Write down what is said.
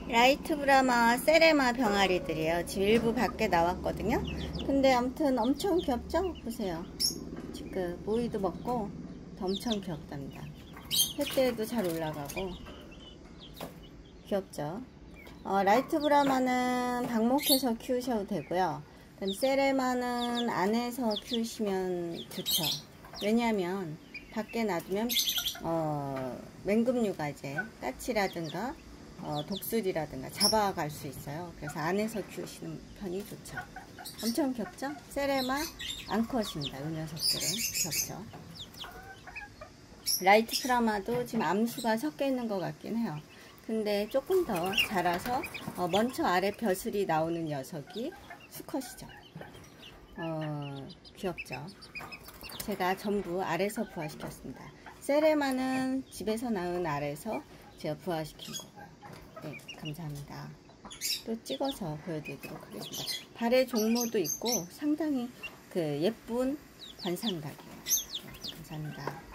라이트 브라마 세레마 병아리들이에요. 지금 일부 밖에 나왔거든요. 근데 아무튼 엄청 귀엽죠? 보세요. 지금 모이도 먹고 엄청 귀엽답니다. 햇대에도 잘 올라가고 귀엽죠? 라이트 브라마는 방목해서 키우셔도 되고요. 그다음 세레마는 안에서 키우시면 좋죠. 왜냐하면 밖에 놔두면 맹금류가 까치라든가 독수리라든가 잡아갈 수 있어요. 그래서 안에서 키우시는 편이 좋죠. 엄청 귀엽죠? 세레마 암컷입니다. 이 녀석들은 귀엽죠. 라이트 브라마도 지금 암수가 섞여 있는 것 같긴 해요. 근데 조금 더 자라서 먼저 아래 벼슬이 나오는 녀석이 수컷이죠. 귀엽죠. 제가 전부 알에서 부화시켰습니다. 세레마는 집에서 낳은 알에서 제가 부화시킨 거고요. 네, 감사합니다. 또 찍어서 보여드리도록 하겠습니다. 발의 종모도 있고 상당히 예쁜 관상닭이에요. 네, 감사합니다.